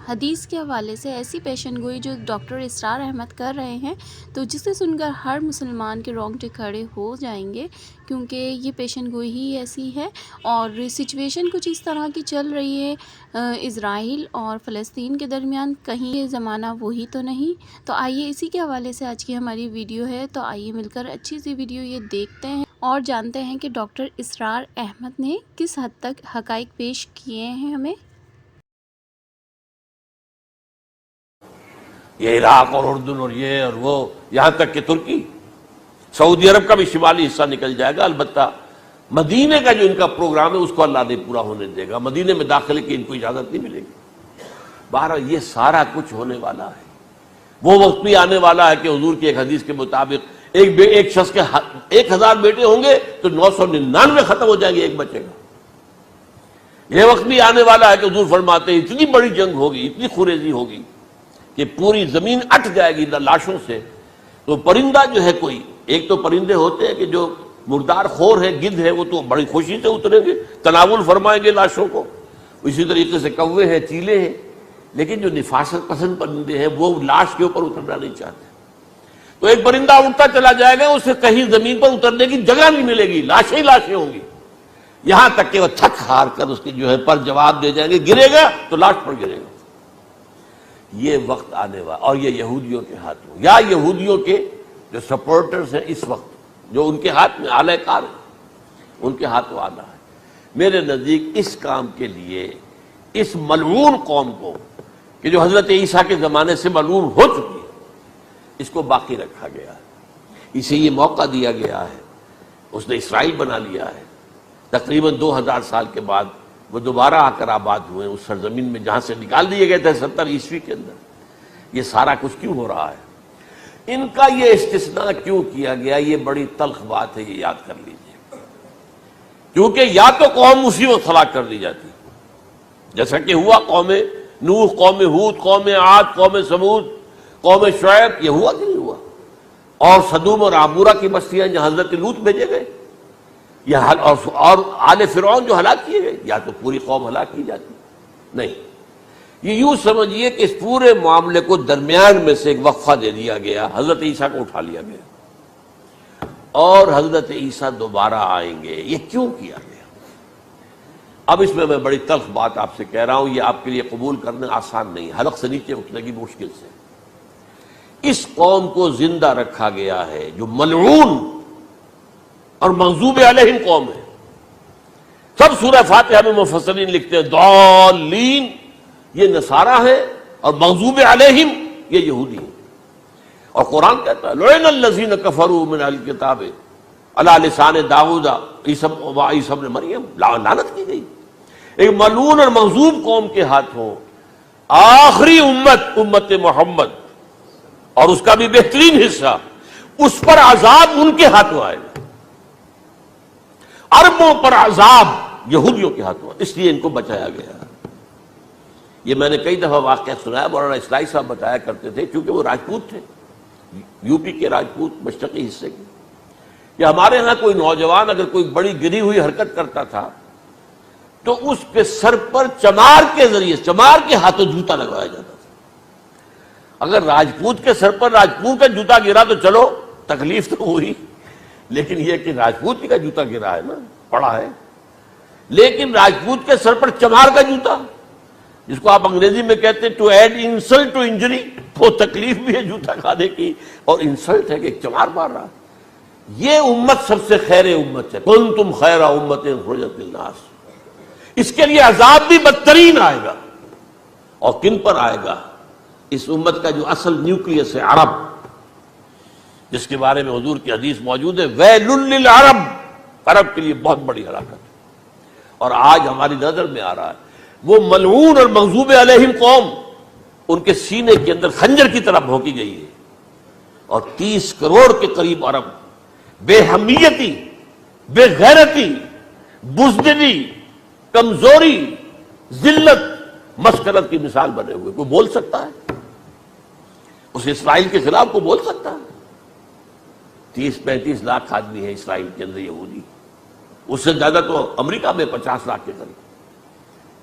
حدیث کے حوالے سے ایسی پیشن گوئی جو ڈاکٹر اسرار احمد کر رہے ہیں تو جسے سن کر ہر مسلمان کے رونگٹے کھڑے ہو جائیں گے، کیونکہ یہ پیشن گوئی ہی ایسی ہے اور سچویشن کچھ اس طرح کی چل رہی ہے اسرائیل اور فلسطین کے درمیان، کہیں یہ زمانہ وہی تو نہیں۔ تو آئیے اسی کے حوالے سے آج کی ہماری ویڈیو ہے، تو آئیے مل کر اچھی سی ویڈیو یہ دیکھتے ہیں اور جانتے ہیں کہ ڈاکٹر اسرار احمد نے کس حد تک حقائق پیش کیے ہیں ہمیں۔ یہ عراق اور اردن اور یہ اور وہ، یہاں تک کہ ترکی، سعودی عرب کا بھی شمالی حصہ نکل جائے گا۔ البتہ مدینے کا جو ان کا پروگرام ہے اس کو اللہ نہیں پورا ہونے دے گا، مدینے میں داخلے کی ان کو اجازت نہیں ملے گی۔ بہرحال یہ سارا کچھ ہونے والا ہے۔ وہ وقت بھی آنے والا ہے کہ حضور کی ایک حدیث کے مطابق ایک شخص کے 1000 بیٹے ہوں گے تو 999 ختم ہو جائیں گے، ایک بچے گا۔ یہ وقت بھی آنے والا ہے کہ حضور فرماتے ہیں اتنی بڑی جنگ ہوگی، اتنی خوریزی ہوگی کہ پوری زمین اٹھ جائے گی لاشوں سے۔ تو پرندہ جو ہے کوئی، ایک تو پرندے ہوتے ہیں کہ جو مردار خور ہے، گدھ ہے، وہ تو بڑی خوشی سے اتریں گے، تناول فرمائیں گے لاشوں کو۔ اسی طریقے سے کوے ہیں، چیلے ہیں، لیکن جو نفاست پسند پرندے ہیں وہ لاش کے اوپر اترنا نہیں چاہتے۔ تو ایک پرندہ اڑتا چلا جائے گا، اسے کہیں زمین پر اترنے کی جگہ نہیں ملے گی، لاشیں ہی لاشیں ہوں گی، یہاں تک کہ وہ تھک ہار کر اس کے جو ہے پر جواب دے جائیں گے، گرے گا تو لاش پر گرے گا۔ یہ وقت آنے والا، اور یہ یہودیوں کے ہاتھ میں، یا یہودیوں کے جو سپورٹرز ہیں اس وقت، جو ان کے ہاتھ میں آلہ کار ہیں، ان کے ہاتھوں آنا ہے۔ میرے نزدیک اس کام کے لیے اس ملعون قوم کو، کہ جو حضرت عیسیٰ کے زمانے سے ملعون ہو چکی ہے، اس کو باقی رکھا گیا ہے، اسے یہ موقع دیا گیا ہے۔ اس نے اسرائیل بنا لیا ہے، تقریباً 2000 سال کے بعد وہ دوبارہ آ کر آباد ہوئے اس سرزمین میں جہاں سے نکال دیے گئے تھے 70 عیسوی کے اندر۔ یہ سارا کچھ کیوں ہو رہا ہے؟ ان کا یہ استثناء کیوں کیا گیا؟ یہ بڑی تلخ بات ہے، یہ یاد کر لیجیے۔ کیونکہ یا تو قوم اسی وقت ہلاک کر دی جاتی، جیسا کہ ہوا قوم نوح، قوم ہود، قوم عاد، قوم ثمود، قوم شعیب، یہ ہوا کہ نہیں ہوا؟ اور سدوم اور عمورہ کی بستیاں جہاں حضرت لوط بھیجے گئے، اور آل فرعون جو ہلاک کیے گئے، یا تو پوری قوم ہلاک کی جاتی؟ نہیں، یہ یوں سمجھیے کہ اس پورے معاملے کو درمیان میں سے ایک وقفہ دے دیا گیا، حضرت عیسیٰ کو اٹھا لیا گیا، اور حضرت عیسیٰ دوبارہ آئیں گے۔ یہ کیوں کیا گیا؟ اب اس میں بڑی تلخ بات آپ سے کہہ رہا ہوں، یہ آپ کے لیے قبول کرنا آسان نہیں، حلق سے نیچے اٹھنے کی مشکل سے۔ اس قوم کو زندہ رکھا گیا ہے جو ملعون اور مغضوب علیہم قوم ہے۔ سب سورہ فاتحہ میں مفسرین لکھتے ہیں ضالین، یہ نصارہ ہیں، اور مغضوب علیہم یہ یہودی ہیں۔ اور قرآن کہتا ہے لعن الذین کفروا من اہل الکتاب علی لسان داؤد وعیسی ابن مریم، لعنت کی گئی ایک ملعون اور مغضوب قوم کے ہاتھوں آخری امت محمد، اور اس کا بھی بہترین حصہ، اس پر عذاب ان کے ہاتھوں آئے گا۔ عربوں پر عذاب یہودیوں کے ہاتھوں، اس لیے ان کو بچایا گیا۔ یہ میں نے کئی دفعہ واقعہ سنایا، مولانا اسلائی صاحب بتایا کرتے تھے، کیونکہ وہ راجپوت تھے، یو پی کے راجپوت، مشرقی حصے کے۔ کہ ہمارے ہاں کوئی نوجوان اگر کوئی بڑی گری ہوئی حرکت کرتا تھا تو اس کے سر پر چمار کے ذریعے، چمار کے ہاتھوں جوتا لگوایا جاتا تھا۔ اگر راجپوت کے سر پر راجپوت کا جوتا گرا تو چلو تکلیف تو ہوئی، لیکن یہ کہ راجپوت کا جوتا گرا ہے نا، پڑا ہے، لیکن راجپوت کے سر پر چمار کا جوتا، جس کو آپ انگریزی میں کہتے ہیں to add insult to injury, وہ تکلیف بھی ہے جوتا کھانے کی، اور انسلٹ ہے کہ ایک چمار مار رہا۔ یہ امت سب سے خیر امت ہے، کنتم خیر امت اخرجت للناس۔ اس کے لیے عذاب بھی بدترین آئے گا، اور کن پر آئے گا؟ اس امت کا جو اصل نیوکلیس ہے عرب، جس کے بارے میں حضور کی حدیث موجود ہے ویل للعرب، عرب کے لیے بہت بڑی ہلاکت ہے۔ اور آج ہماری نظر میں آ رہا ہے وہ ملعون اور مغضوب علیہم قوم، ان کے سینے کے اندر خنجر کی طرح بھونکی گئی ہے، اور 30 کروڑ کے قریب عرب بے حمیتی، بے غیرتی، بزدلی، کمزوری، ذلت، مسکنت کی مثال بنے ہوئے۔ کوئی بول سکتا ہے اس اسرائیل کے خلاف؟ کوئی بول سکتا ہے؟ 30-35 لاکھ آدمی ہیں اسرائیل کے اندر یہودی، اس سے زیادہ تو امریکہ میں 50 لاکھ کے قریب۔